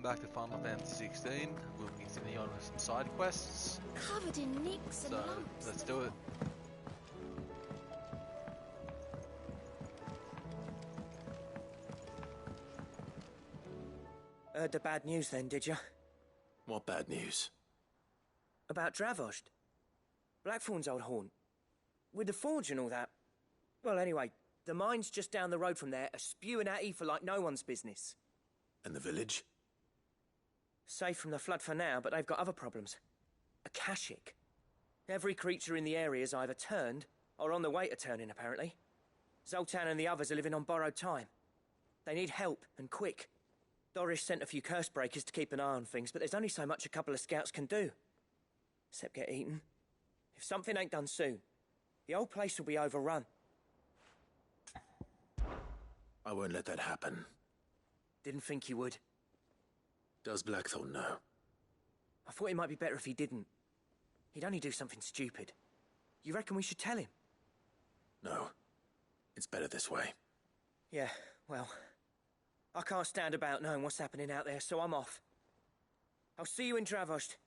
back to Final Fantasy XVI. We'll be continuing on with some side quests. Covered in nicks and lumps. Let's do it. Heard the bad news then, did you? What bad news? About Dravost. Blackthorn's old haunt. With the forge and all that. Well, anyway, the mines just down the road from there are spewing out ether like no one's business. And the village? Safe from the flood for now, but they've got other problems. Akashic. Every creature in the area's either turned, or on the way to turning, apparently. Zoltan and the others are living on borrowed time. They need help, and quick. Doris sent a few curse breakers to keep an eye on things, but there's only so much a couple of scouts can do. Except get eaten. If something ain't done soon, the old place will be overrun. I won't let that happen. Didn't think you would. Does Blackthorn know? I thought it might be better if he didn't. He'd only do something stupid. You reckon we should tell him? No. It's better this way. Yeah, well, I can't stand about knowing what's happening out there, so I'm off. I'll see you in Dravost.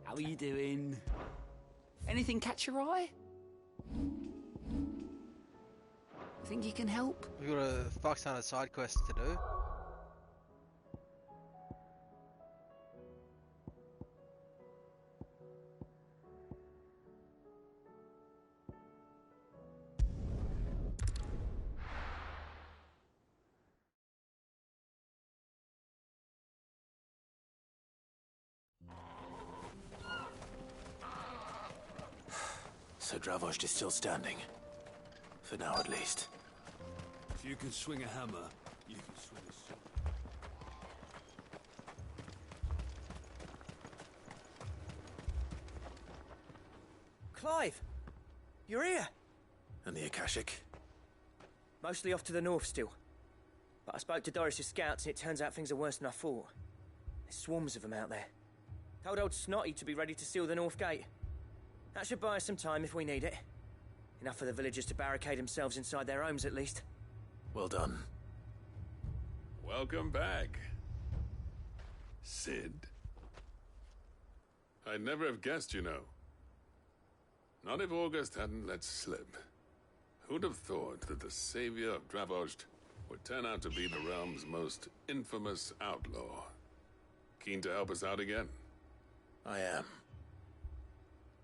How are you doing? Anything catch your eye? Think you can help? We've got a fuck ton of side quests to do. So Dravost is still standing. For now, at least. If you can swing a hammer, you can swing a sword. Clive! You're here! And the Akashic? Mostly off to the north still. But I spoke to Doris's scouts and it turns out things are worse than I thought. There's swarms of them out there. Told old Snotty to be ready to seal the north gate. That should buy us some time if we need it. Enough for the villagers to barricade themselves inside their homes, at least. Well done. Welcome back, Sid. I'd never have guessed, you know. Not if August hadn't let slip. Who'd have thought that the savior of Dravost would turn out to be the realm's most infamous outlaw? Keen to help us out again? I am.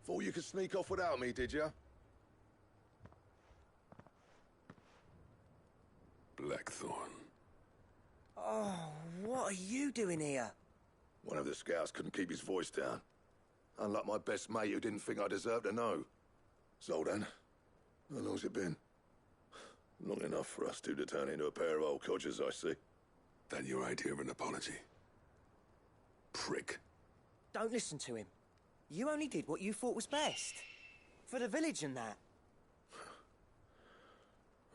Thought you could sneak off without me, did you? Blackthorn. Oh, what are you doing here? One of the scouts couldn't keep his voice down. Unlike my best mate who didn't think I deserved to know. Zoltan, how long's it been? Long enough for us two to turn into a pair of old codgers, I see. That your idea of an apology? Prick. Don't listen to him. You only did what you thought was best. For the village and that.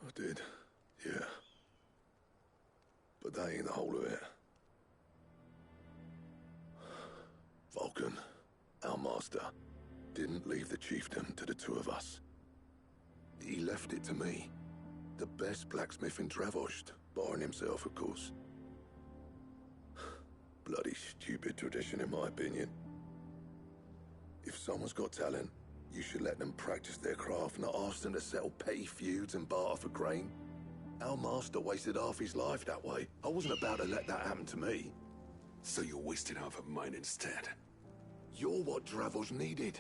I did, yeah. But that ain't the whole of it. Vulcan, our master, didn't leave the chiefdom to the two of us. He left it to me. The best blacksmith in Dravost, barring himself, of course. Bloody stupid tradition, in my opinion. If someone's got talent, you should let them practice their craft, not ask them to settle petty feuds and barter for grain. Our master wasted half his life that way. I wasn't about to let that happen to me. So you wasted half of mine instead? You're what Dravost needed.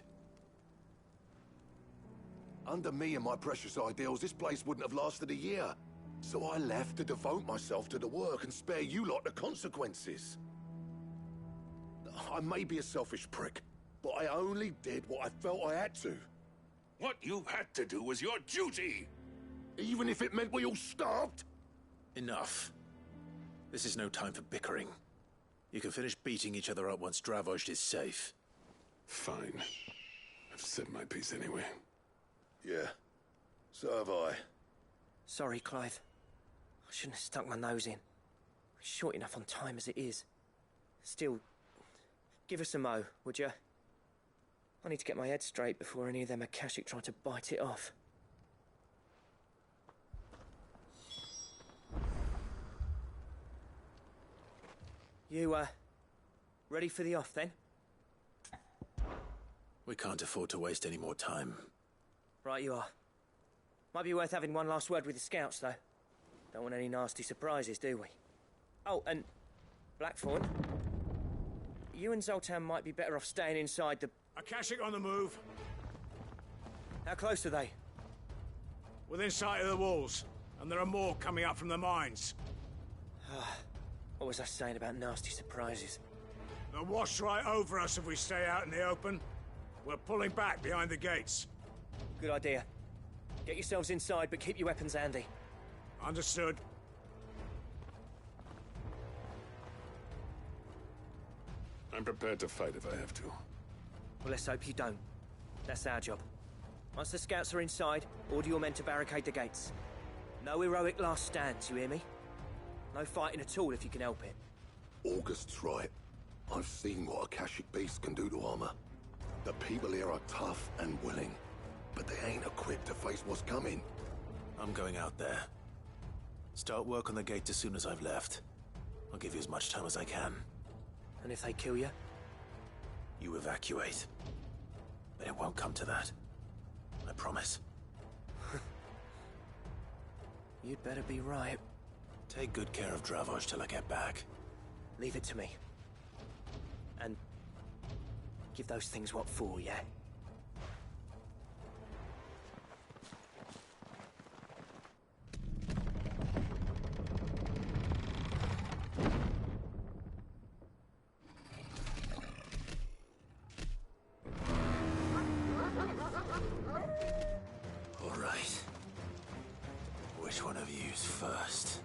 Under me and my precious ideals, this place wouldn't have lasted a year. So I left to devote myself to the work and spare you lot the consequences. I may be a selfish prick, but I only did what I felt I had to. What you had to do was your duty! Even if it meant we all starved? Enough. This is no time for bickering. You can finish beating each other up once Dravost is safe. Fine. I've said my piece anyway. Yeah, so have I. Sorry, Clive. I shouldn't have stuck my nose in. Short enough on time as it is. Still, give us a mo, would you? I need to get my head straight before any of them Akashic try to bite it off. You, ready for the off, then? We can't afford to waste any more time. Right you are. Might be worth having one last word with the scouts, though. Don't want any nasty surprises, do we? Oh, and Blackthorn, you and Zoltan might be better off staying inside the... Akashic on the move. How close are they? Within sight of the walls. And there are more coming up from the mines. What was I saying about nasty surprises? They'll wash right over us if we stay out in the open. We're pulling back behind the gates. Good idea. Get yourselves inside, but keep your weapons handy. Understood. I'm prepared to fight if I have to. Well, let's hope you don't. That's our job. Once the scouts are inside, order your men to barricade the gates. No heroic last stands, you hear me? No fighting at all if you can help it. August's right. I've seen what Akashic beasts can do to armor. The people here are tough and willing, but they ain't equipped to face what's coming. I'm going out there. Start work on the gate as soon as I've left. I'll give you as much time as I can. And if they kill you? You evacuate. But it won't come to that. I promise. You'd better be right. Take good care of Dravoj till I get back. Leave it to me. And give those things what for, yeah? All right. Which one of you's first?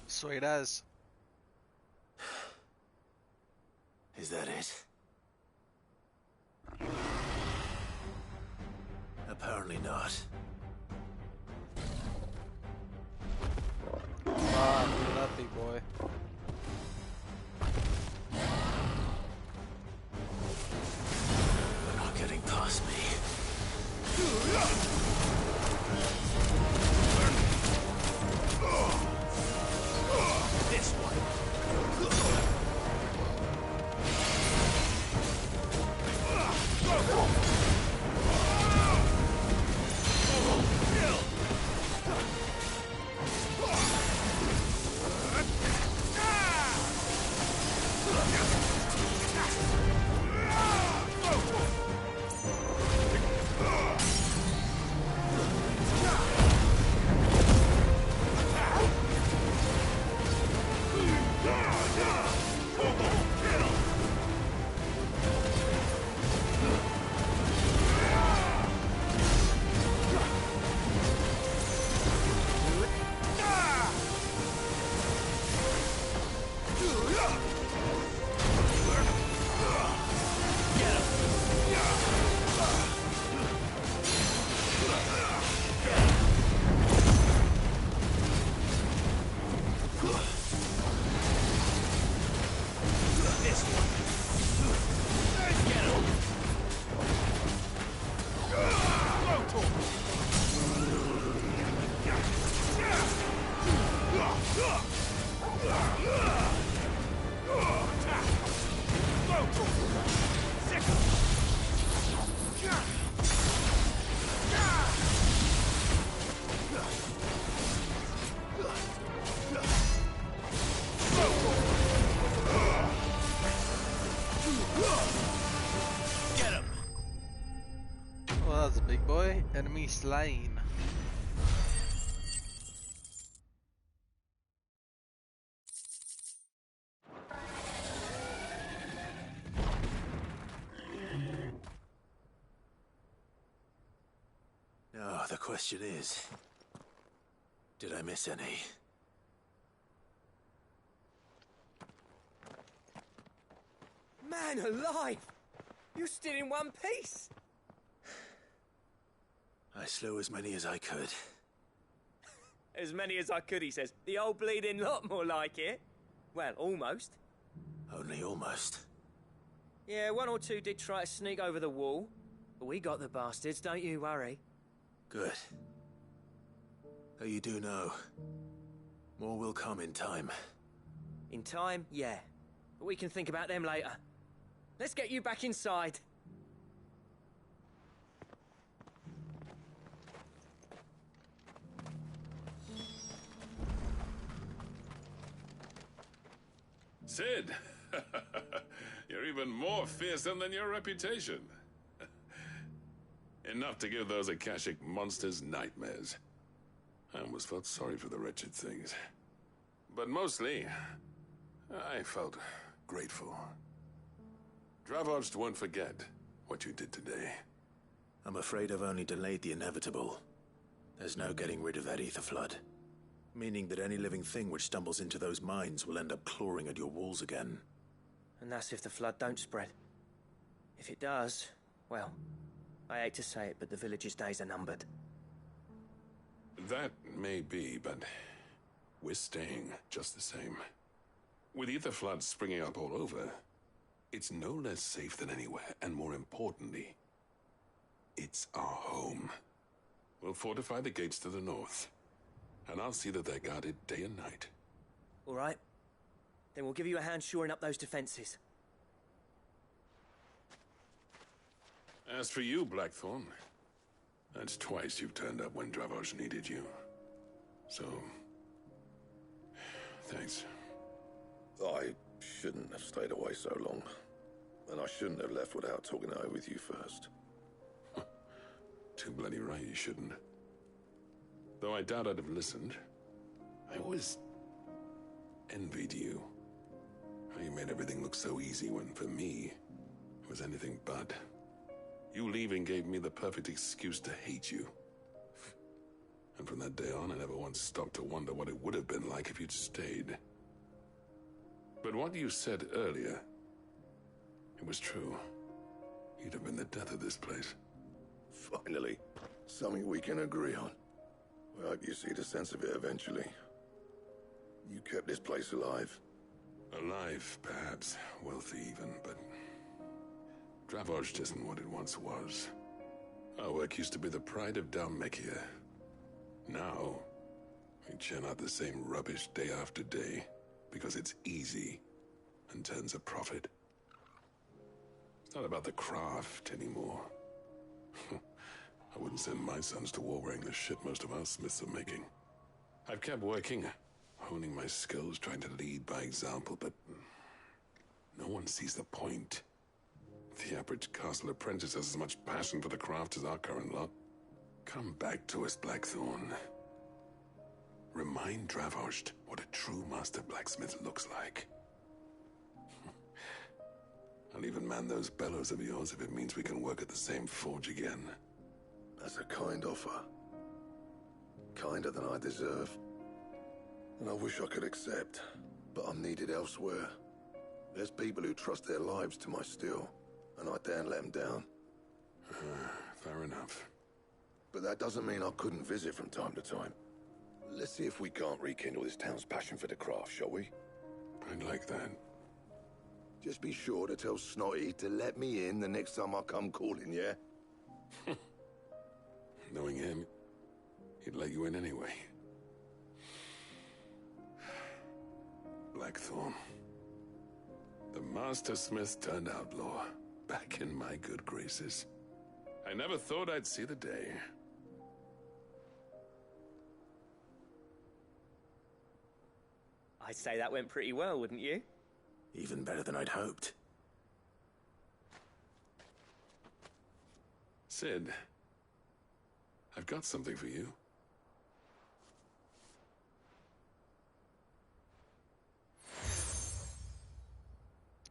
Sweet as. Is that it? Apparently not. Ah, lucky boy. They're not getting past me. This one. Well, that was a big boy. Enemy slain. Now, the question is, did I miss any? Man alive! You're still in one piece! I slew as many as I could. As many as I could, he says. The old bleeding lot, more like it. Well, almost. Only almost. Yeah, one or two did try to sneak over the wall. But we got the bastards, don't you worry. Good. Though you do know, more will come in time. In time, yeah. But we can think about them later. Let's get you back inside. Sid! You're even more fearsome than your reputation. Enough to give those Akashic monsters nightmares. I almost felt sorry for the wretched things. But mostly, I felt grateful. Dravoged won't forget what you did today. I'm afraid I've only delayed the inevitable. There's no getting rid of that ether flood. Meaning that any living thing which stumbles into those mines will end up clawing at your walls again. And that's if the flood don't spread. If it does, well, I hate to say it, but the village's days are numbered. That may be, but we're staying just the same. With ether floods springing up all over, it's no less safe than anywhere, and more importantly, it's our home. We'll fortify the gates to the north, and I'll see that they're guarded day and night. All right. Then we'll give you a hand shoring up those defenses. As for you, Blackthorn, that's twice you've turned up when Dravos needed you. So, thanks. I shouldn't have stayed away so long. And I shouldn't have left without talking it over with you first. Too bloody right you shouldn't. Though I doubt I'd have listened. I always envied you. How you made everything look so easy when, for me, it was anything but. You leaving gave me the perfect excuse to hate you. And from that day on, I never once stopped to wonder what it would have been like if you'd stayed. But what you said earlier, it was true. You'd have been the death of this place. Finally, something we can agree on. I hope you see the sense of it eventually. You kept this place alive. Alive, perhaps. Wealthy even, but Dravoged isn't what it once was. Our work used to be the pride of Dalmekia. Now, we churn out the same rubbish day after day because it's easy and turns a profit. It's not about the craft anymore. I wouldn't send my sons to war wearing the shit most of our smiths are making. I've kept working, honing my skills, trying to lead by example, but no one sees the point. The average castle apprentice has as much passion for the craft as our current lot. Come back to us, Blackthorn. Remind Dravoged what a true master blacksmith looks like. I'll even man those bellows of yours if it means we can work at the same forge again. That's a kind offer. Kinder than I deserve. And I wish I could accept, but I'm needed elsewhere. There's people who trust their lives to my steel, and I daren't let them down. Fair enough. But that doesn't mean I couldn't visit from time to time. Let's see if we can't rekindle this town's passion for the craft, shall we? I'd like that. Just be sure to tell Snotty to let me in the next time I come calling, yeah? Knowing him, he'd let you in anyway. Blackthorn. The Master Smith turned outlaw, back in my good graces. I never thought I'd see the day. I'd say that went pretty well, wouldn't you? Even better than I'd hoped. Sid, I've got something for you.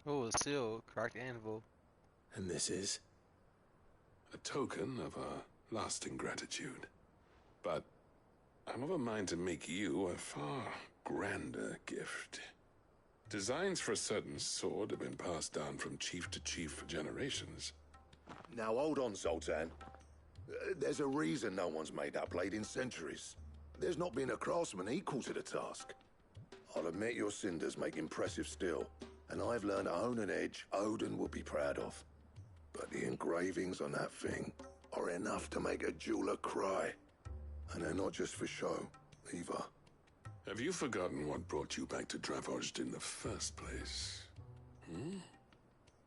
Oh, a seal, cracked anvil. And this is? A token of our lasting gratitude. But I'm of a mind to make you a far grander gift. Designs for a certain sword have been passed down from chief to chief for generations. Now hold on, Zoltan. There's a reason no one's made that blade in centuries. There's not been a craftsman equal to the task. I'll admit your cinders make impressive steel, and I've learned to own an edge Odin will be proud of. But the engravings on that thing are enough to make a jeweler cry. And they're not just for show, either. Have you forgotten what brought you back to Dravozd in the first place?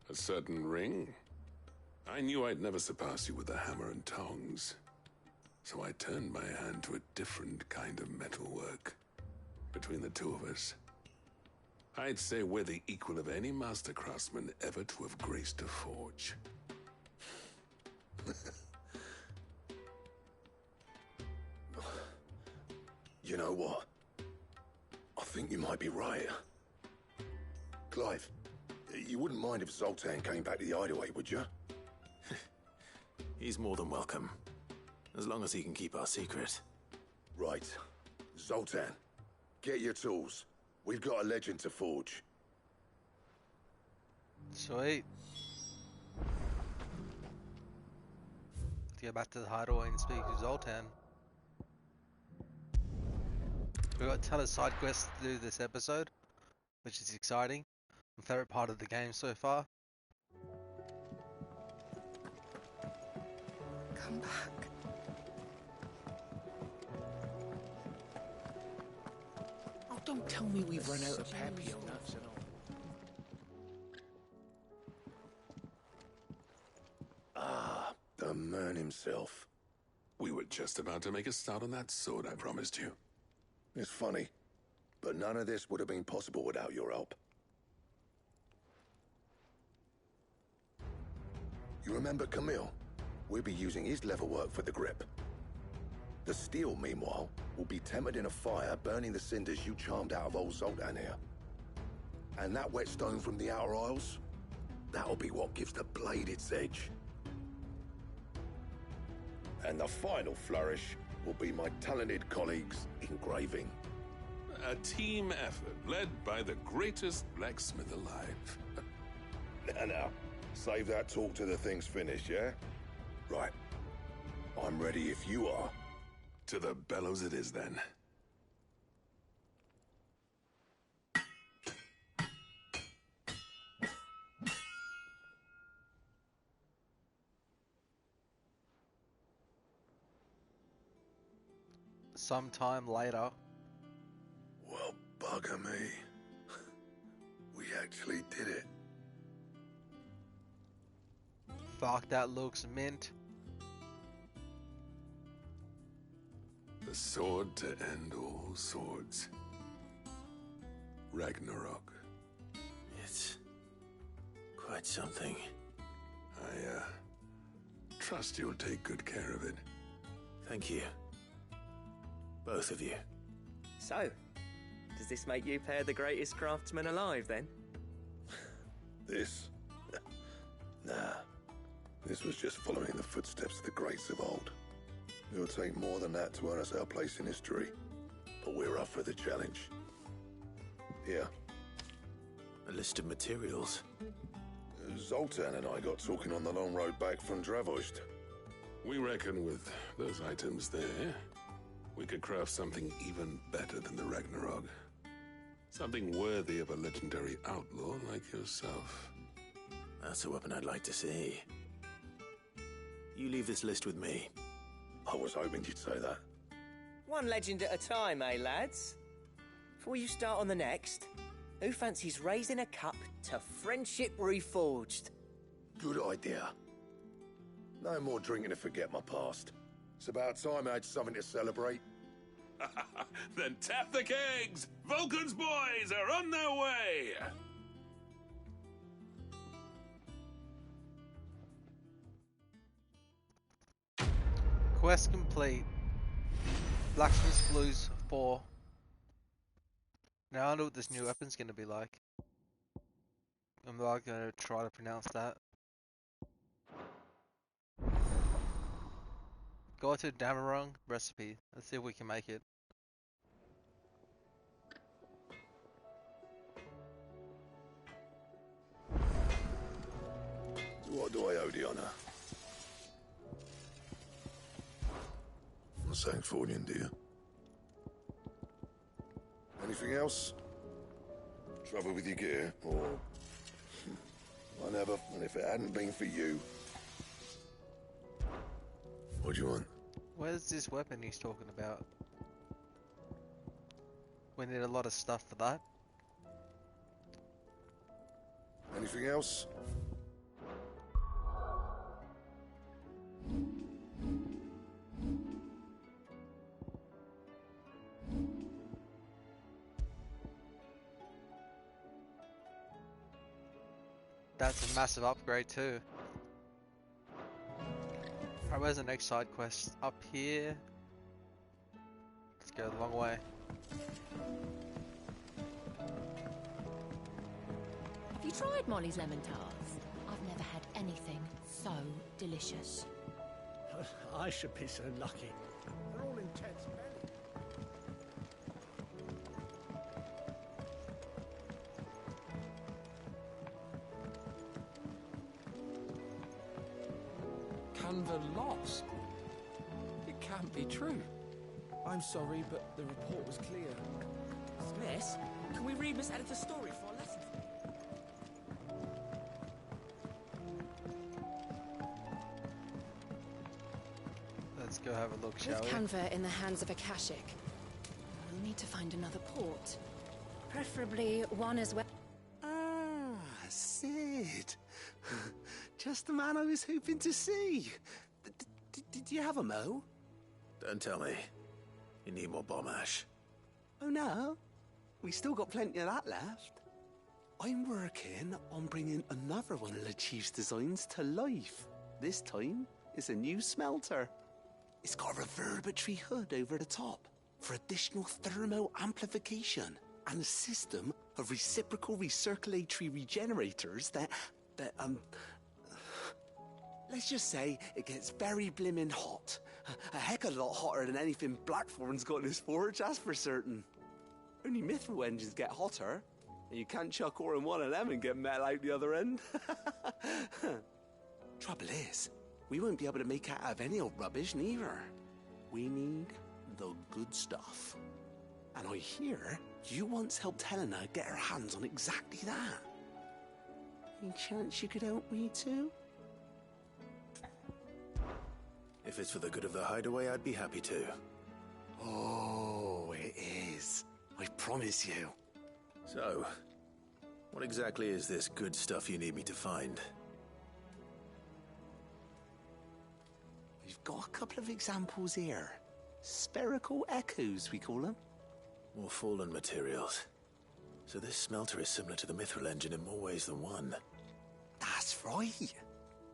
A certain ring? I knew I'd never surpass you with the hammer and tongs. So I turned my hand to a different kind of metalwork. Between the two of us, I'd say we're the equal of any master craftsman ever to have graced a forge. You know what? I think you might be right. Clive, you wouldn't mind if Zoltan came back to the hideaway, would you? He's more than welcome. As long as he can keep our secret. Right. Zoltan, get your tools. We've got a legend to forge. Sweet. Let's go back to the hideaway and speak to Zoltan. We've got a ton of side quests to do this episode, which is exciting. My favorite part of the game so far. Come back. Oh, don't tell me we've run out of papio nuts and all. Ah, the man himself. We were just about to make a start on that sword I promised you. It's funny, but none of this would have been possible without your help. You remember Camille? We'll be using his leather work for the grip. The steel, meanwhile, will be tempered in a fire, burning the cinders you charmed out of old Zoltan here. And that whetstone from the Outer Isles, that'll be what gives the blade its edge. And the final flourish will be my talented colleagues engraving. A team effort led by the greatest blacksmith alive. Now, save that talk till the thing's finished, yeah? Right. I'm ready if you are. To the bellows it is then. Sometime later. Well, bugger me. We actually did it. Fuck, that looks mint. The sword to end all swords. Ragnarok. It's quite something. I, trust you'll take good care of it. Thank you. Both of you. So, does this make you pair the greatest craftsmen alive, then? This? Nah. This was just following the footsteps of the greats of old. It'll take more than that to earn us our place in history. But we're up for the challenge. Here. A list of materials. Zoltan and I got talking on the long road back from Dravozd. We reckon with those items there, we could craft something even better than the Ragnarok. Something worthy of a legendary outlaw like yourself. That's a weapon I'd like to see. You leave this list with me. I was hoping you'd say that. One legend at a time, eh, lads? Before you start on the next, Who fancies raising a cup to friendship reforged? Good idea. No more drinking to forget my past. It's about time I had something to celebrate. Then tap the kegs! Vulcan's boys are on their way! Quest complete. Blacksmith's Blues 4. Now I know what this new weapon's gonna be like. I'm not gonna try to pronounce that. Go to Damarung recipe. Let's see if we can make it. What do I owe the honor? Sancthornian, dear. Anything else? Trouble with your gear, or... I never, and if it hadn't been for you... What do you want? Where's this weapon he's talking about? We need a lot of stuff for that. Anything else? That's a massive upgrade too. Alright, where's the next side quest? Up here. Let's go the long way. Have you tried Molly's lemon tarts? I've never had anything so delicious. I should be so lucky. They're all intense men. Canva lost? It can't be true. I'm sorry, but the report was clear. Miss, can we read Miss Editor's story for our lesson? Let's go have a look, shall With we? Canva in the hands of Akashic, we'll need to find another port. Preferably one as well. Ah, Sid. Just the man I was hoping to see. Did you have a mo? Don't tell me. You need more bomb ash. Oh no, we still got plenty of that left. I'm working on bringing another one of the Chief's designs to life. This time, it's a new smelter. It's got a reverberatory hood over the top for additional thermal amplification and a system of reciprocal recirculatory regenerators that let's just say it gets very blimmin' hot. A heck of a lot hotter than anything Blackthorn's got in his forge, that's for certain. Only mithril engines get hotter, and you can't chuck ore in one of them and get metal out the other end. Trouble is, we won't be able to make it out of any old rubbish neither. We need the good stuff. And I hear you once helped Helena get her hands on exactly that. Any chance you could help me too? If it's for the good of the hideaway, I'd be happy to. Oh, it is. I promise you. So, what exactly is this good stuff you need me to find? We've got a couple of examples here. Spherical echoes, we call them. More fallen materials. So this smelter is similar to the mithril engine in more ways than one. That's right.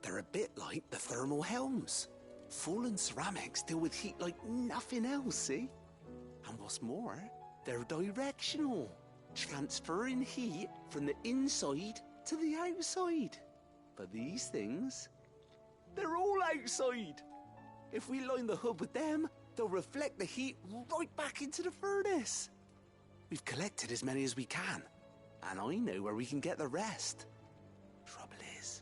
They're a bit like the thermal helms. Fallen ceramics deal with heat like nothing else, see? And what's more, they're directional, transferring heat from the inside to the outside. But these things, they're all outside. If we line the hood with them, they'll reflect the heat right back into the furnace. We've collected as many as we can, and I know where we can get the rest. Trouble is,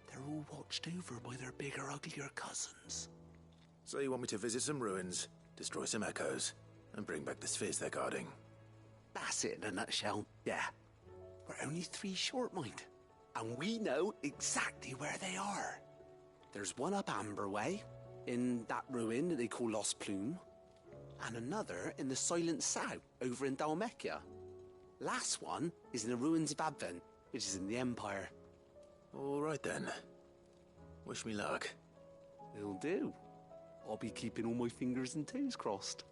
they're all watched over by their bigger, uglier cousins. So you want me to visit some ruins, destroy some echoes, and bring back the spheres they're guarding? That's it in a nutshell, yeah. We're only 3 short, mind. And we know exactly where they are. There's one up Amber Way, in that ruin that they call Lost Plume, and another in the Silent South, over in Dalmekia. Last one is in the ruins of Advent, which is in the Empire. All right then. Wish me luck. Will do. I'll be keeping all my fingers and toes crossed.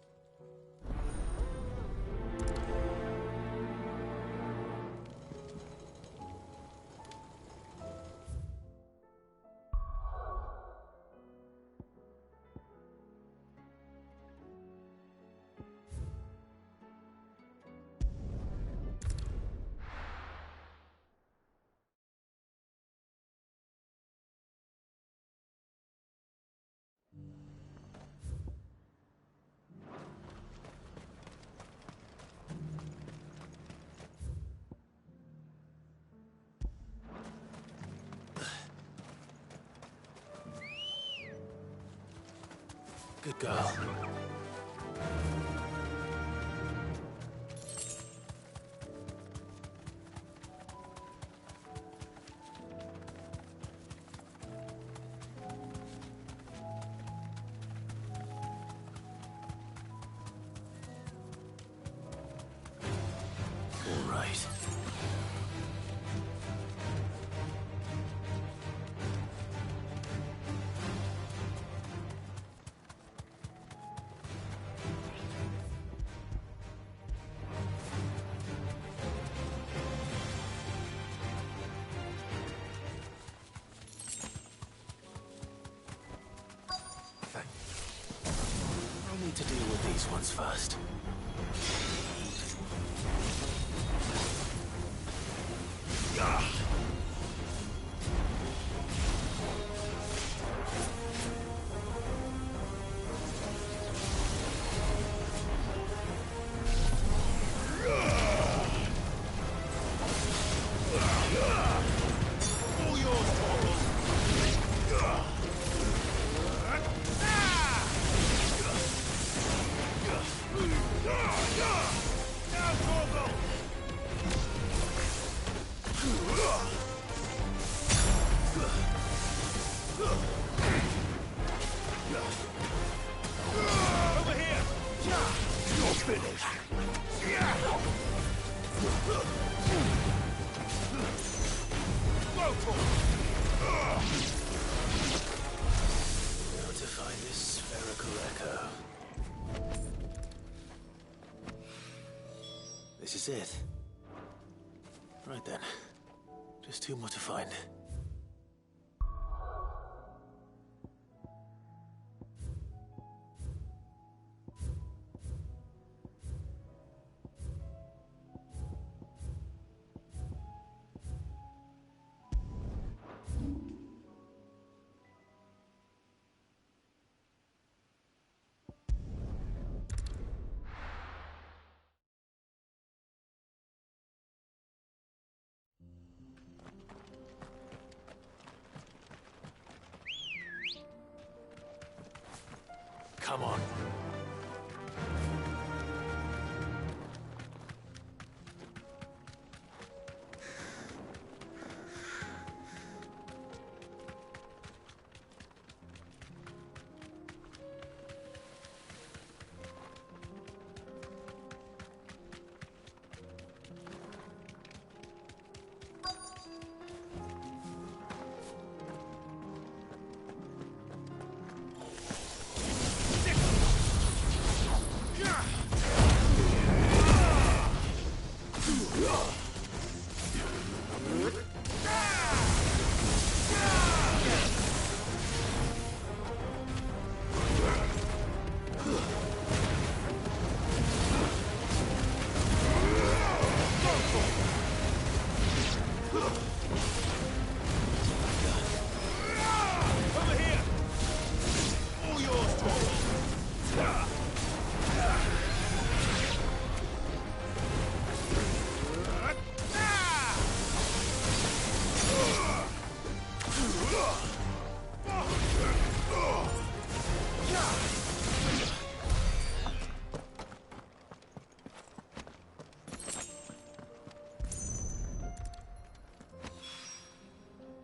Good girl. All right. I'll need to deal with these ones first. Now to find this spherical echo. This is it. Right then. Just two more to find. Come on.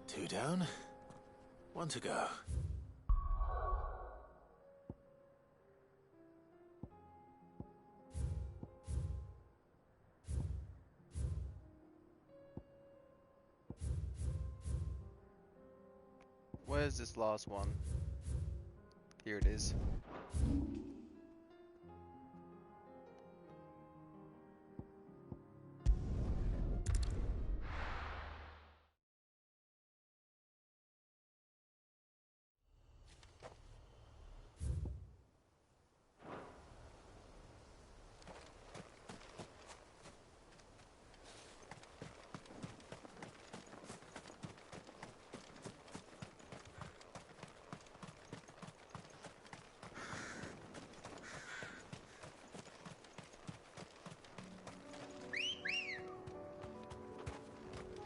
Two down, one to go. Where's this last one? Here it is.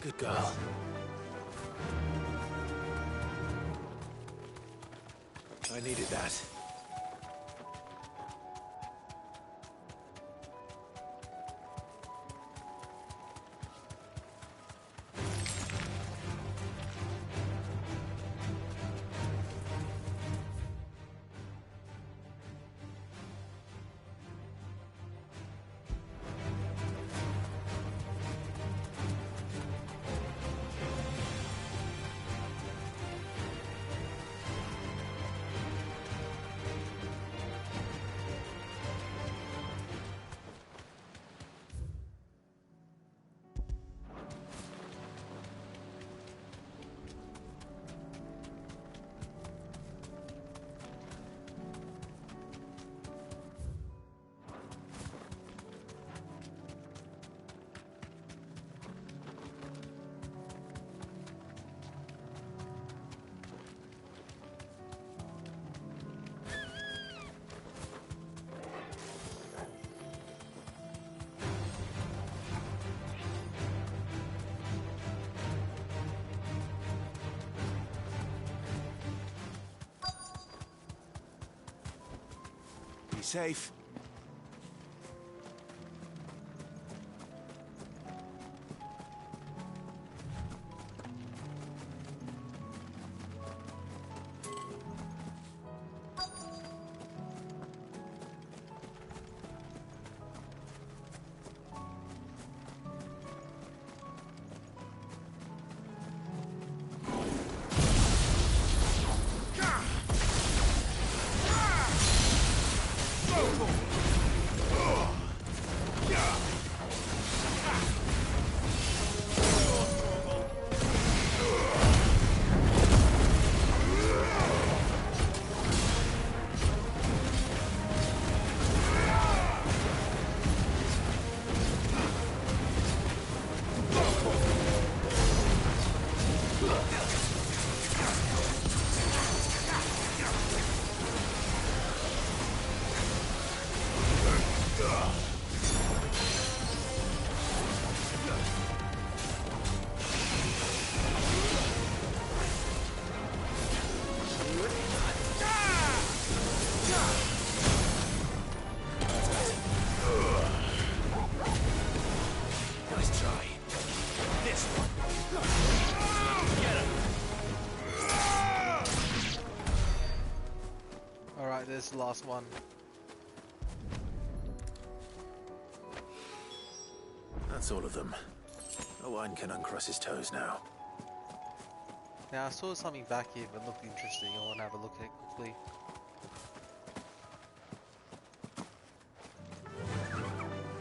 Good girl. I needed that. Be safe. This is the last one. That's all of them. Owen can uncross his toes now. Now I saw something back here that looked interesting. I want to have a look at it quickly.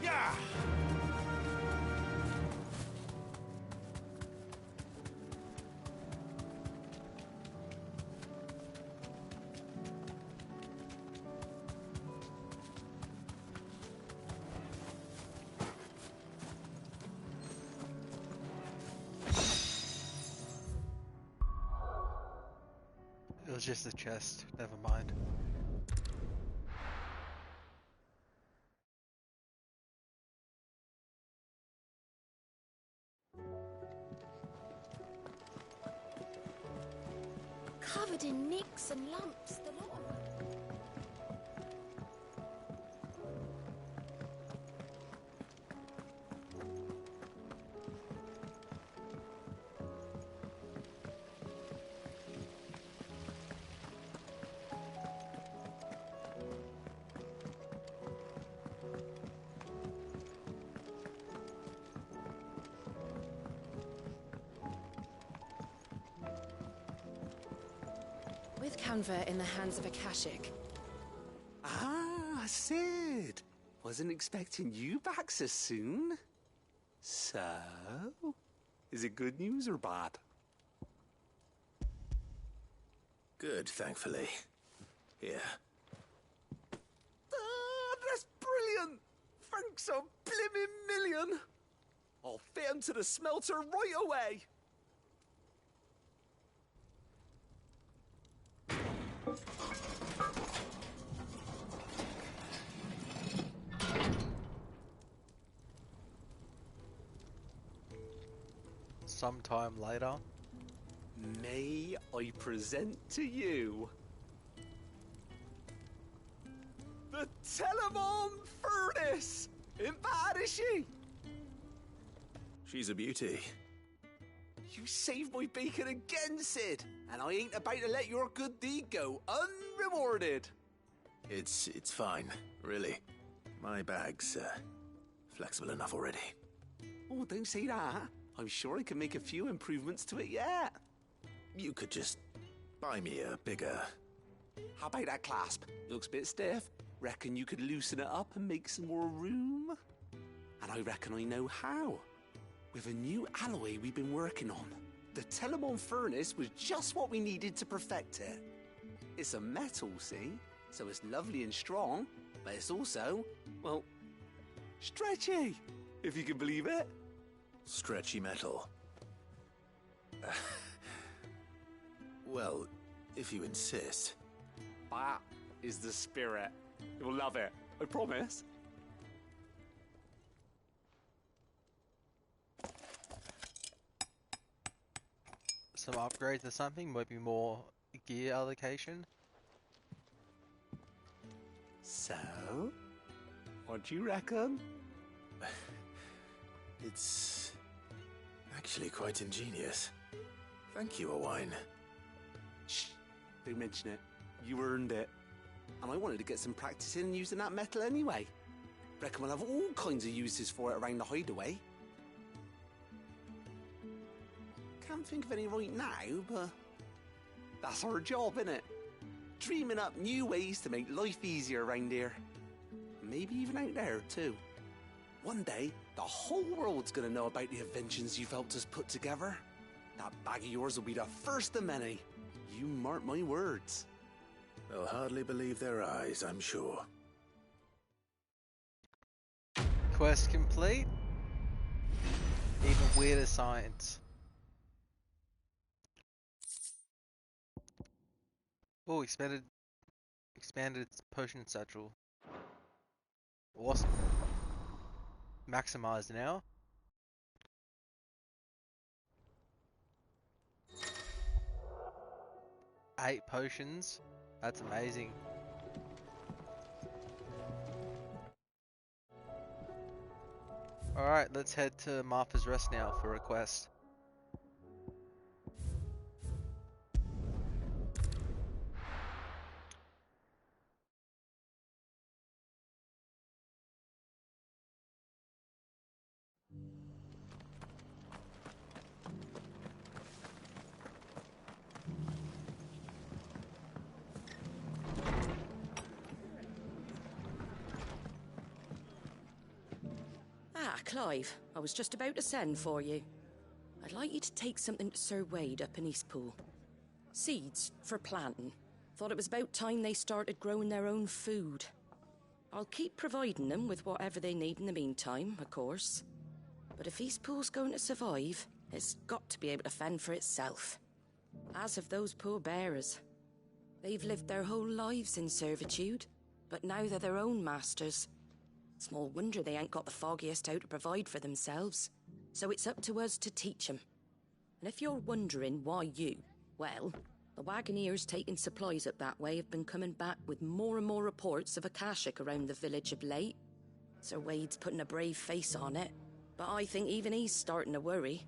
Yeah! It was just a chest. Never mind. Covered in nicks and lumps, the lot of them. With Canva in the hands of Akashic. Ah, Sid. Wasn't expecting you back so soon. So, is it good news or bad? Good, thankfully. Here. Ah, that's brilliant! Thanks a blimmin' million! I'll fit 'em to the smelter right away! Sometime later. May I present to you the Telemon Furnace! Ain't bad, is she? She's a beauty. You saved my bacon again, Sid, and I ain't about to let your good deed go unrewarded. It's fine, really. My bag's flexible enough already. Oh, don't say that. I'm sure I can make a few improvements to it yet. You could just buy me a bigger... How about that clasp? Looks a bit stiff. Reckon you could loosen it up and make some more room? And I reckon I know how. With a new alloy we've been working on. The Telemon Furnace was just what we needed to perfect it. It's a metal, see? So it's lovely and strong, but it's also, well, stretchy, if you can believe it. Stretchy metal. Well, if you insist. That is the spirit. You'll love it, I promise. Some upgrades or something, maybe more gear allocation. So, what do you reckon? It's actually quite ingenious. Thank you, Owain. Shh, don't mention it. You earned it. And I wanted to get some practice in using that metal anyway. Reckon we'll have all kinds of uses for it around the hideaway. Can't think of any right now, but that's our job, innit? Dreaming up new ways to make life easier around here. Maybe even out there, too. One day, the whole world's gonna know about the inventions you've helped us put together. That bag of yours will be the first of many. You mark my words. They'll hardly believe their eyes, I'm sure. Quest complete. Even weirder science. Oh, expanded its potion satchel. Awesome. Maximized now. Eight potions. That's amazing. Alright, let's head to Martha's Rest now for a quest. Ah, Clive, I was just about to send for you. I'd like you to take something to Sir Wade up in Eastpool. Seeds for planting. Thought it was about time they started growing their own food. I'll keep providing them with whatever they need in the meantime, of course. But if Eastpool's going to survive, it's got to be able to fend for itself. As of those poor bearers. They've lived their whole lives in servitude, but now they're their own masters. Small wonder they ain't got the foggiest how to provide for themselves. So it's up to us to teach them. And if you're wondering why you, well, the Wagoneers taking supplies up that way have been coming back with more and more reports of Akashic around the village of late. Sir Wade's putting a brave face on it, but I think even he's starting to worry.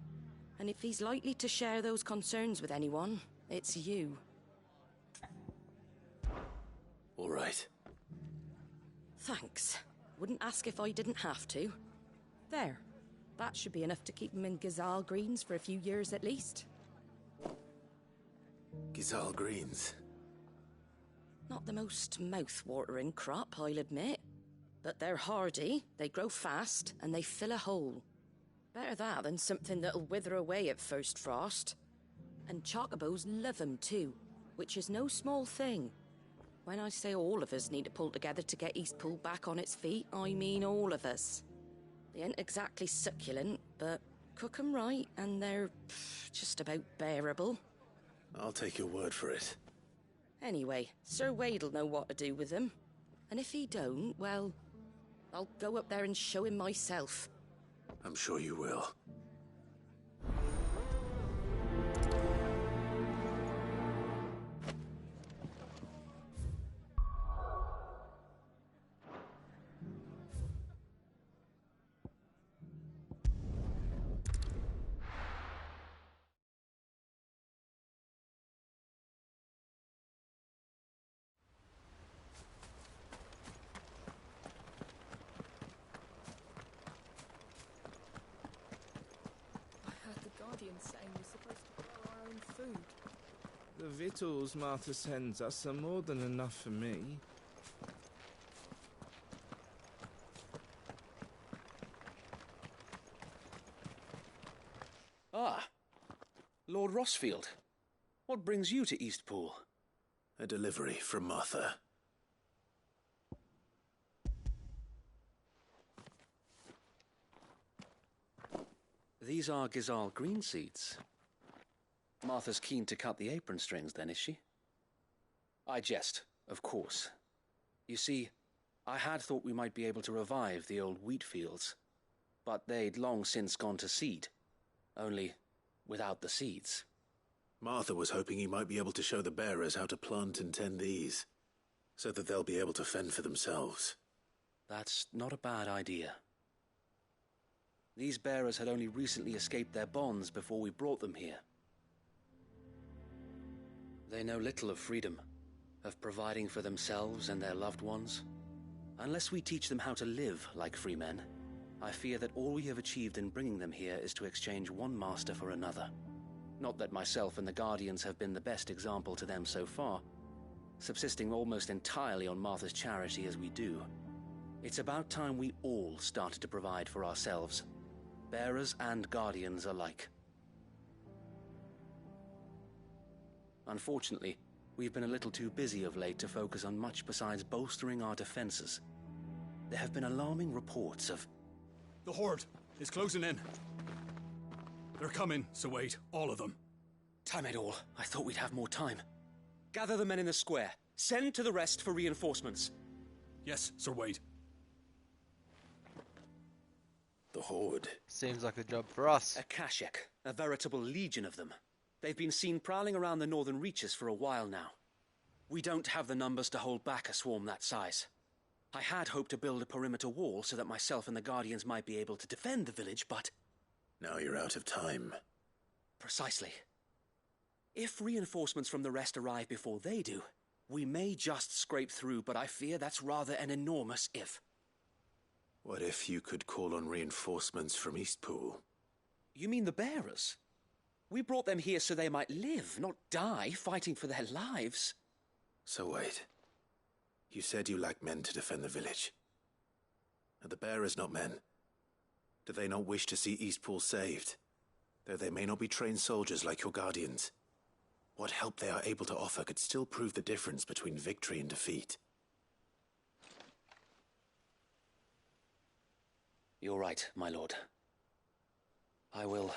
And if he's likely to share those concerns with anyone, it's you. All right. Thanks. Wouldn't ask if I didn't have to. There. That should be enough to keep him in Gazal Greens for a few years at least. Gazal Greens. Not the most mouth-watering crop, I'll admit. But they're hardy, they grow fast, and they fill a hole. Better that than something that'll wither away at first frost. And chocobos love 'em too, which is no small thing. When I say all of us need to pull together to get Eastpool back on its feet, I mean all of us. They ain't exactly succulent, but cook 'em right, and they're just about bearable. I'll take your word for it. Anyway, Sir Wade'll know what to do with them. And if he don't, well, I'll go up there and show him myself. I'm sure you will. Saying we're supposed to grow our own food. The victuals Martha sends us are more than enough for me. Ah, Lord Rossfield. What brings you to Eastpool? A delivery from Martha. These are Gizal green seeds. Martha's keen to cut the apron strings, then, is she? I jest, of course. You see, I had thought we might be able to revive the old wheat fields, but they'd long since gone to seed, only without the seeds. Martha was hoping he might be able to show the bearers how to plant and tend these, so that they'll be able to fend for themselves. That's not a bad idea. These bearers had only recently escaped their bonds before we brought them here. They know little of freedom, of providing for themselves and their loved ones. Unless we teach them how to live like free men, I fear that all we have achieved in bringing them here is to exchange one master for another. Not that myself and the Guardians have been the best example to them so far, subsisting almost entirely on Martha's charity as we do. It's about time we all started to provide for ourselves, bearers and Guardians alike. Unfortunately, we've been a little too busy of late to focus on much besides bolstering our defenses. There have been alarming reports of... The Horde is closing in. They're coming, Sir Wade, all of them. Damn it all, I thought we'd have more time. Gather the men in the square. Send to the rest for reinforcements. Yes, Sir Wade. The Horde. Seems like a job for us. A Kashek, a veritable legion of them. They've been seen prowling around the northern reaches for a while now. We don't have the numbers to hold back a swarm that size. I had hoped to build a perimeter wall so that myself and the Guardians might be able to defend the village, but... Now you're out of time. Precisely. If reinforcements from the rest arrive before they do, we may just scrape through, but I fear that's rather an enormous if. What if you could call on reinforcements from Eastpool? You mean the bearers? We brought them here so they might live, not die fighting for their lives. So wait. You said you lacked men to defend the village. Are the bearers not men? Do they not wish to see Eastpool saved? Though they may not be trained soldiers like your Guardians. What help they are able to offer could still prove the difference between victory and defeat. You're right, my lord. I will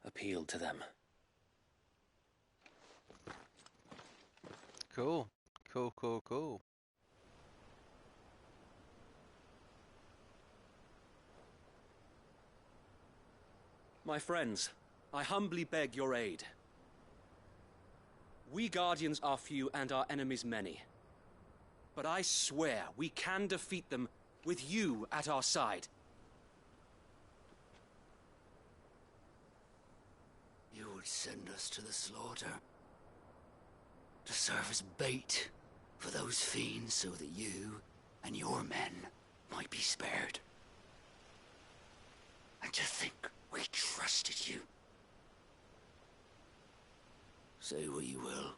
appeal to them. Cool. Cool. My friends, I humbly beg your aid. We Guardians are few and our enemies many. But I swear we can defeat them with you at our side. You would send us to the slaughter, to serve as bait for those fiends so that you and your men might be spared. And to think we trusted you. Say what you will,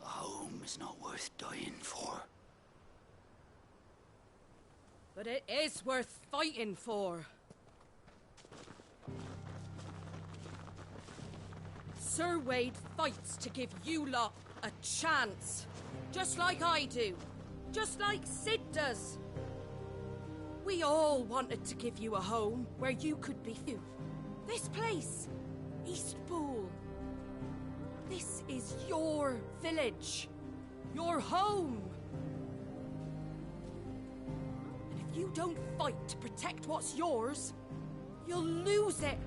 A home is not worth dying for. But it is worth fighting for. Sir Wade fights to give you lot a chance. Just like I do. Just like Sid does. We all wanted to give you a home where you could be you. This place, Eastpool. This is your village. Your home. And if you don't fight to protect what's yours, you'll lose it.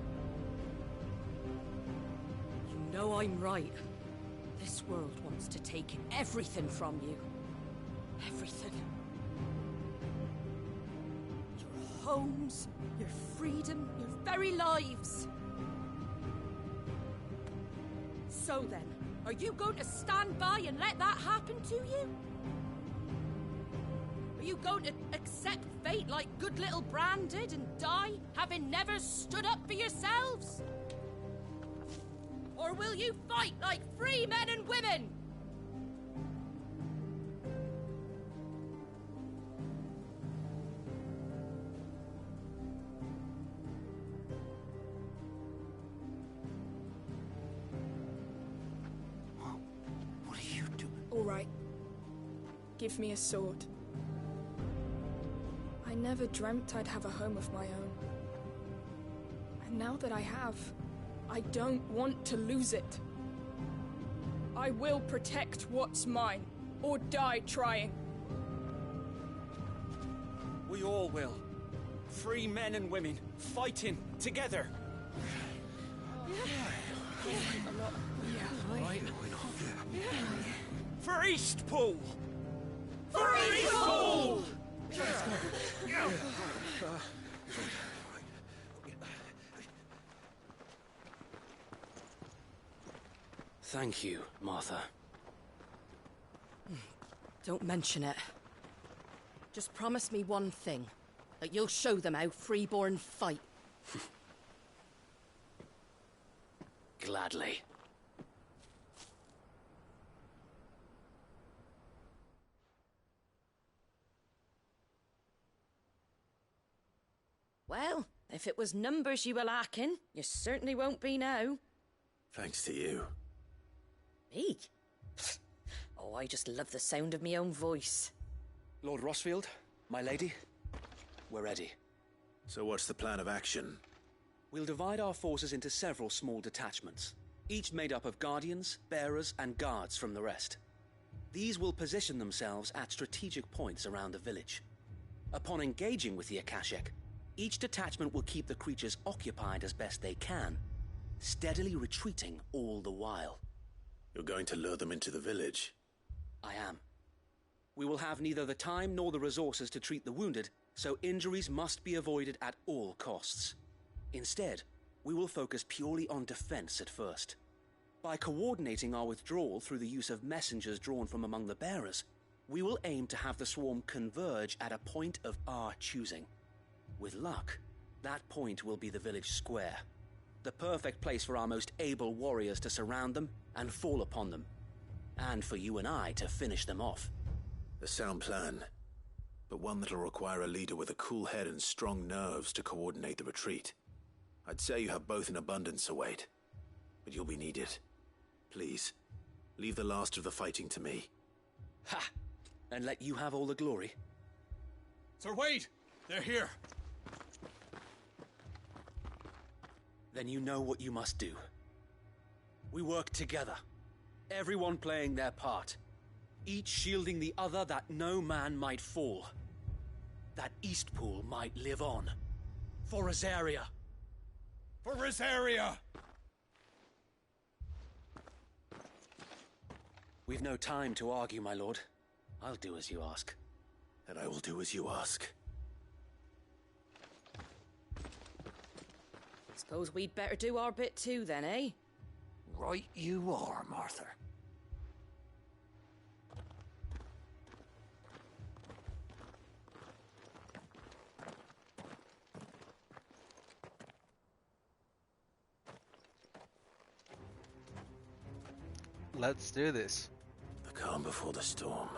You know I'm right. This world wants to take everything from you. Everything. Your homes, your freedom, your very lives. So then, are you going to stand by and let that happen to you? Are you going to accept fate like good little Bran did and die, having never stood up for yourselves? Or will you fight like free men and women? What are you doing? All right. Give me a sword. I never dreamt I'd have a home of my own. And now that I have, I don't want to lose it. I will protect what's mine, or die trying. We all will. Free men and women, fighting together. For Eastpool! For Eastpool! Thank you, Martha. Don't mention it. Just promise me one thing. That you'll show them how freeborn fight. Gladly. Well, if it was numbers you were lacking, you certainly won't be now. Thanks to you. Me? Oh, I just love the sound of my own voice. Lord Rossfield, my lady, we're ready. So what's the plan of action? We'll divide our forces into several small detachments, each made up of guardians, bearers, and guards from the rest. These will position themselves at strategic points around the village. Upon engaging with the Akashic, each detachment will keep the creatures occupied as best they can, steadily retreating all the while. You're going to lure them into the village? I am. We will have neither the time nor the resources to treat the wounded, so injuries must be avoided at all costs. Instead, we will focus purely on defense at first. By coordinating our withdrawal through the use of messengers drawn from among the bearers, we will aim to have the swarm converge at a point of our choosing. With luck, that point will be the village square, the perfect place for our most able warriors to surround them and fall upon them, and for you and I to finish them off. A sound plan, but one that'll require a leader with a cool head and strong nerves to coordinate the retreat. I'd say you have both in abundance, Sir Wade, but you'll be needed. Please, leave the last of the fighting to me. Ha! And let you have all the glory. Sir Wade! They're here! Then you know what you must do. We work together, everyone playing their part, each shielding the other that no man might fall, that Eastpool might live on. For Rosaria! For Rosaria! We've no time to argue, my lord. I'll do as you ask. And I will do as you ask. Suppose we'd better do our bit too then, eh? Right you are, Martha. Let's do this. The calm before the storm.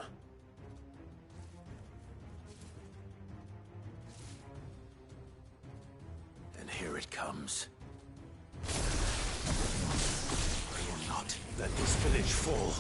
And here it comes. I will not let this village fall.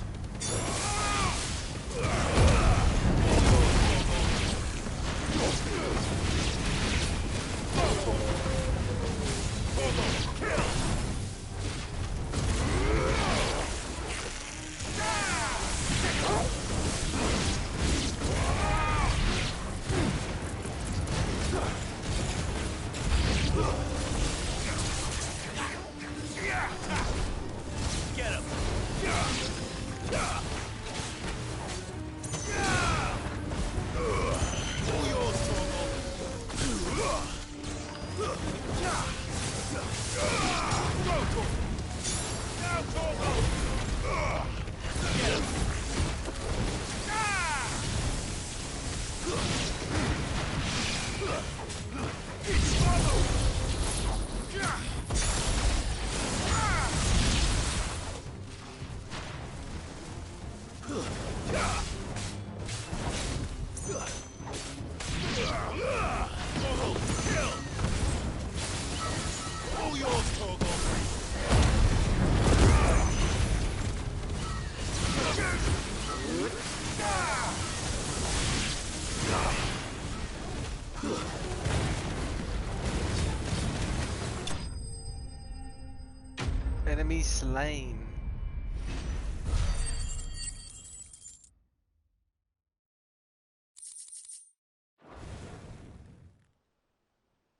Enemy slain.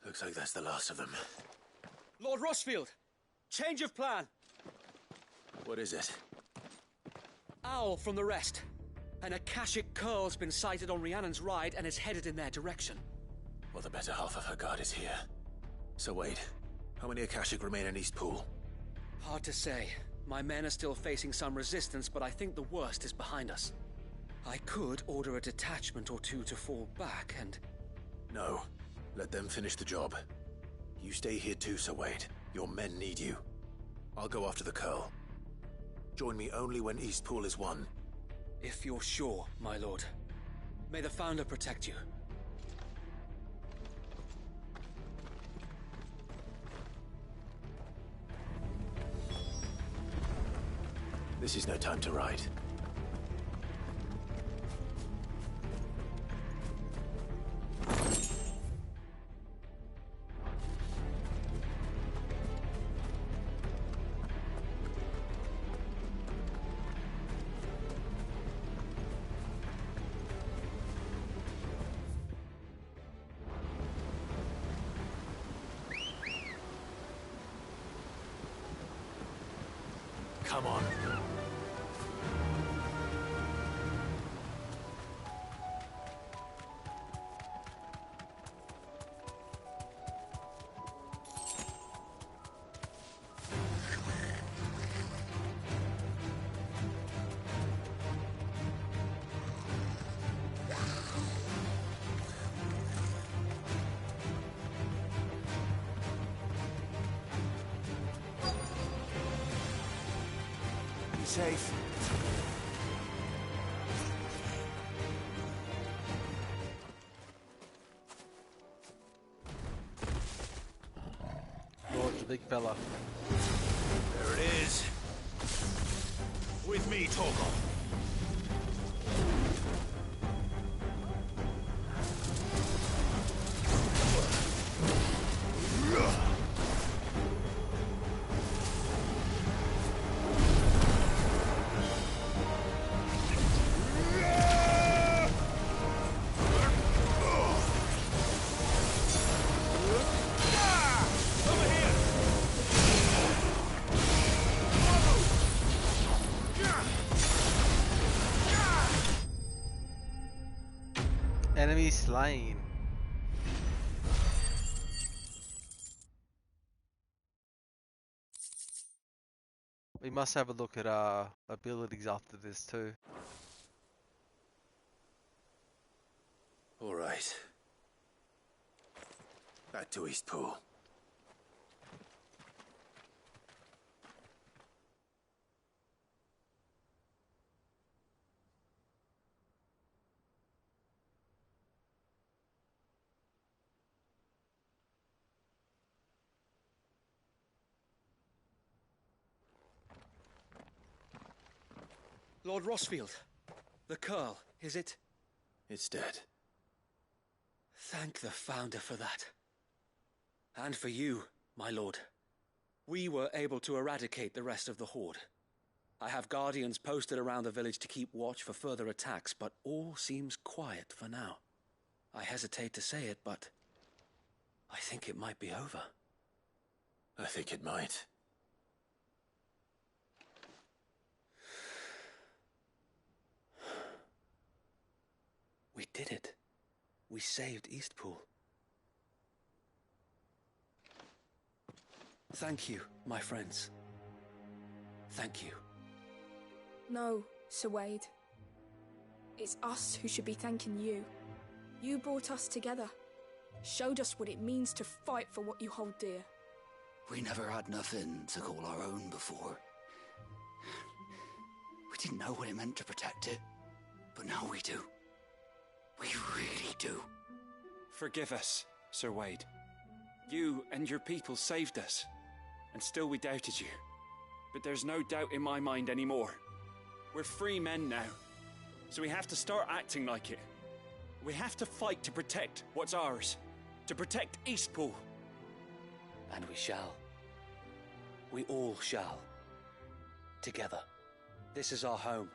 Looks like that's the last of them. Lord Rossfield! Change of plan! What is it? Owl from the rest. An Akashic Curl's been sighted on Rhiannon's ride and is headed in their direction. Well, the better half of her guard is here. So wait, how many Akashic remain in Eastpool? Hard to say. My men are still facing some resistance, but I think the worst is behind us. I could order a detachment or two to fall back and... No. Let them finish the job. You stay here too, Sir Wade. Your men need you. I'll go after the Curl. Join me only when Eastpool is won. If you're sure, my lord. May the Founder protect you. This is no time to ride. Come on. Be safe. Lord, the big fella. There it is. With me, Torgal. Enemy slain. We must have a look at our abilities after this too. All right. Back to Eastpool. Lord Rossfield, the Curl, is it? It's dead. Thank the Founder for that. And for you, my lord. We were able to eradicate the rest of the Horde. I have guardians posted around the village to keep watch for further attacks, but all seems quiet for now. I hesitate to say it, but I think it might be over. I think it might. We did it. We saved Eastpool. Thank you, my friends. Thank you. No, Sir Wade. It's us who should be thanking you. You brought us together. Showed us what it means to fight for what you hold dear. We never had nothing to call our own before. We didn't know what it meant to protect it, but now we do. We really do. Forgive us, Sir Wade. You and your people saved us, and still we doubted you. But there's no doubt in my mind anymore. We're free men now, so we have to start acting like it. We have to fight to protect what's ours, to protect Eastpool. And we shall. We all shall. Together. This is our home.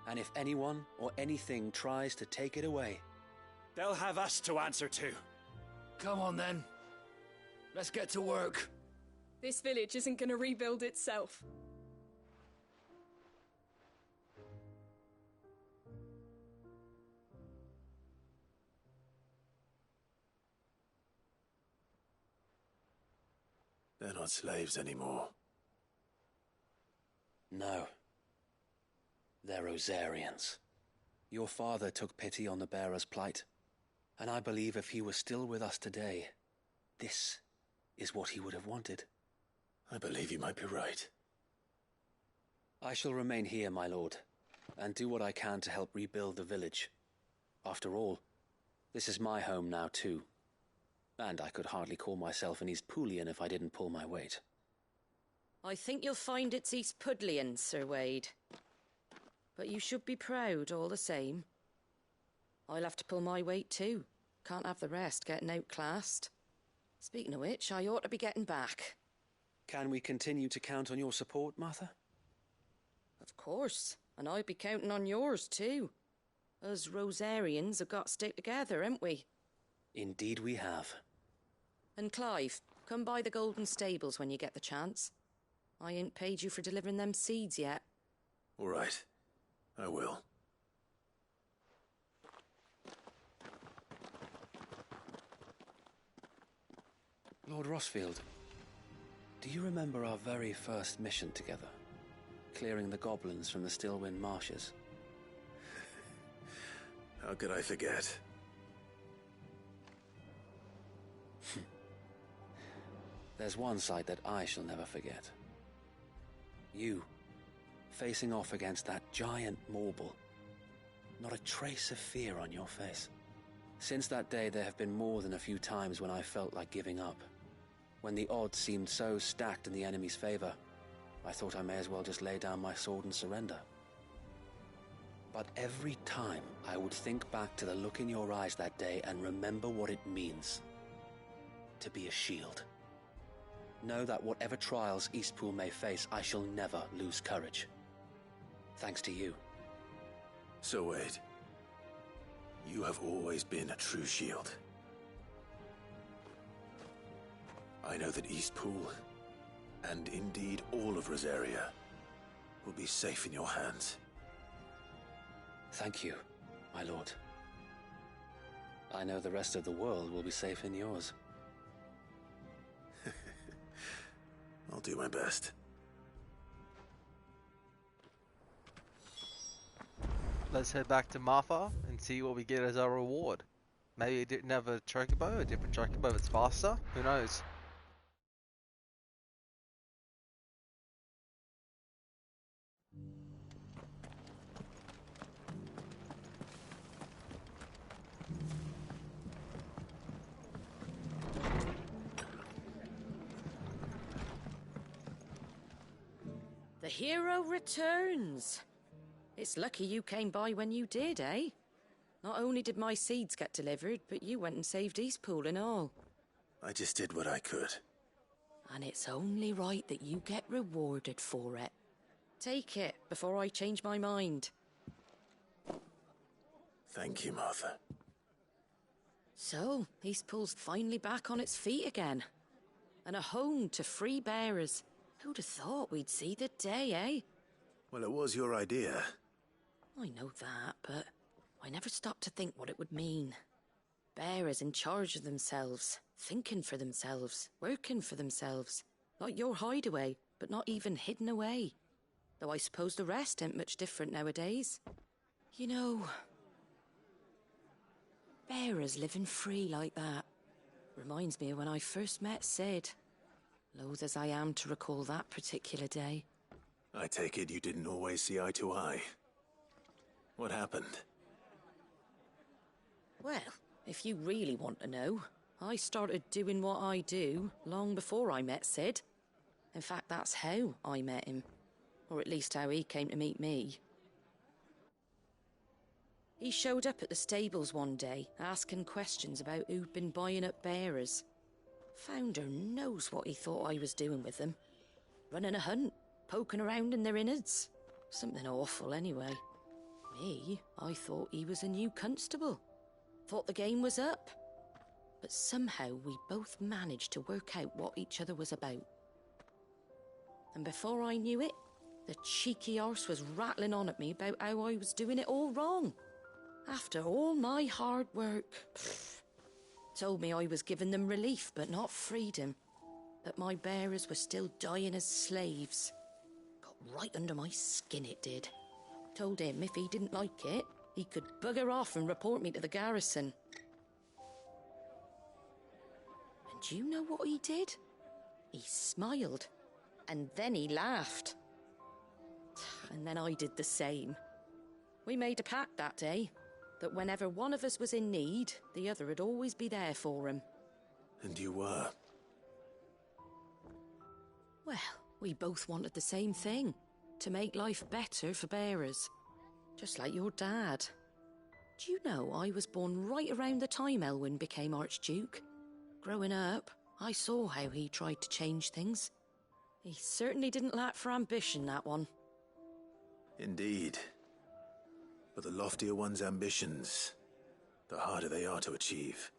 And if anyone or anything tries to take it away, they'll have us to answer to. Come on then. Let's get to work. This village isn't gonna rebuild itself. They're not slaves anymore. No. They're Rosarians. Your father took pity on the bearer's plight, and I believe if he was still with us today, this is what he would have wanted. I believe you might be right. I shall remain here, my lord, and do what I can to help rebuild the village. After all, this is my home now too. And I could hardly call myself an Eastpoolian if I didn't pull my weight. I think you'll find it's Eastpudlian, Sir Wade. But you should be proud all the same. I'll have to pull my weight too. Can't have the rest getting outclassed. Speaking of which, I ought to be getting back. Can we continue to count on your support, Martha? Of course, and I'll be counting on yours too. Us Rosarians have got to stick together, haven't we? Indeed we have. And Clive, come by the Golden Stables when you get the chance. I ain't paid you for delivering them seeds yet. All right. I will. Lord Rossfield, do you remember our very first mission together? Clearing the goblins from the Stillwind marshes? How could I forget? There's one sight that I shall never forget. You, facing off against that giant Morble. Not a trace of fear on your face. Since that day, there have been more than a few times when I felt like giving up. When the odds seemed so stacked in the enemy's favor, I thought I may as well just lay down my sword and surrender. But every time, I would think back to the look in your eyes that day and remember what it means to be a shield. Know that whatever trials Eastpool may face, I shall never lose courage. Thanks to you. So Wade, you have always been a true shield. I know that Eastpool, and indeed all of Rosaria, will be safe in your hands. Thank you, my lord. I know the rest of the world will be safe in yours. I'll do my best. Let's head back to Martha and see what we get as our reward. Maybe it didn't have a chocobo, a different chocobo that's faster? Who knows? The hero returns. It's lucky you came by when you did, eh? Not only did my seeds get delivered, but you went and saved Eastpool and all. I just did what I could. And it's only right that you get rewarded for it. Take it before I change my mind. Thank you, Martha. So, Eastpool's finally back on its feet again. And a home to free bearers. Who'd have thought we'd see the day, eh? Well, it was your idea. I know that, but I never stopped to think what it would mean. Bearers in charge of themselves, thinking for themselves, working for themselves. Like your hideaway, but not even hidden away. Though I suppose the rest ain't much different nowadays. You know, bearers living free like that reminds me of when I first met Sid. Loath as I am to recall that particular day. I take it you didn't always see eye to eye. What happened? Well, if you really want to know, I started doing what I do long before I met Sid. In fact, that's how I met him. Or at least how he came to meet me. He showed up at the stables one day, asking questions about who'd been buying up bearers. Founder knows what he thought I was doing with them. Running a hunt, poking around in their innards. Something awful anyway. Me, I thought he was a new constable. Thought the game was up. But somehow we both managed to work out what each other was about. And before I knew it, the cheeky arse was rattling on at me about how I was doing it all wrong. After all my hard work. Told me I was giving them relief, but not freedom. That my bearers were still dying as slaves. Got right under my skin, it did. Told him if he didn't like it, he could bugger off and report me to the garrison. And do you know what he did? He smiled. And then he laughed. And then I did the same. We made a pact that day, that whenever one of us was in need, the other would always be there for him. And you were? Well, we both wanted the same thing. To make life better for bearers. Just like your dad. Do you know I was born right around the time Elwyn became Archduke? Growing up, I saw how he tried to change things. He certainly didn't lack for ambition, that one. Indeed. But the loftier one's ambitions, the harder they are to achieve.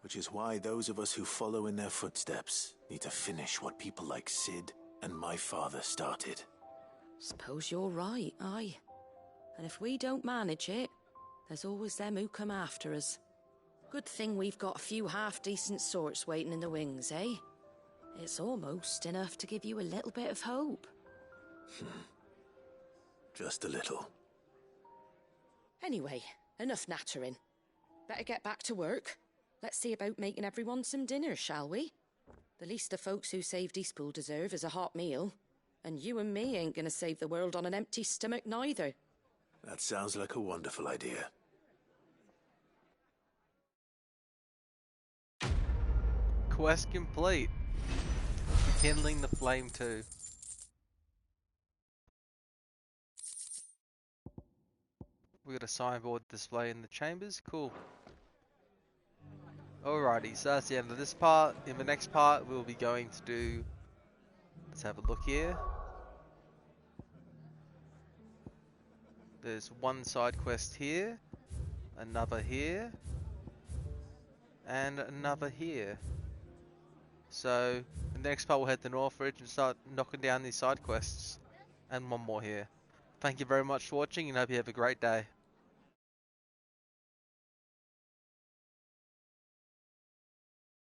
Which is why those of us who follow in their footsteps need to finish what people like Sid and my father started. Suppose you're right, aye. And if we don't manage it, there's always them who come after us. Good thing we've got a few half-decent sorts waiting in the wings, eh? It's almost enough to give you a little bit of hope. Just a little. Anyway, enough nattering. Better get back to work. Let's see about making everyone some dinner, shall we? The least the folks who saved Eastpool deserve is a hot meal. And you and me ain't gonna save the world on an empty stomach neither. That sounds like a wonderful idea. Quest complete. Kindling the flame too. We got a signboard display in the chambers. Cool. Alrighty, so that's the end of this part. In the next part, we'll be going to do... Let's have a look here. There's one side quest here, another here, and another here. So, in the next part we'll head to Northridge and start knocking down these side quests. And one more here. Thank you very much for watching and hope you have a great day.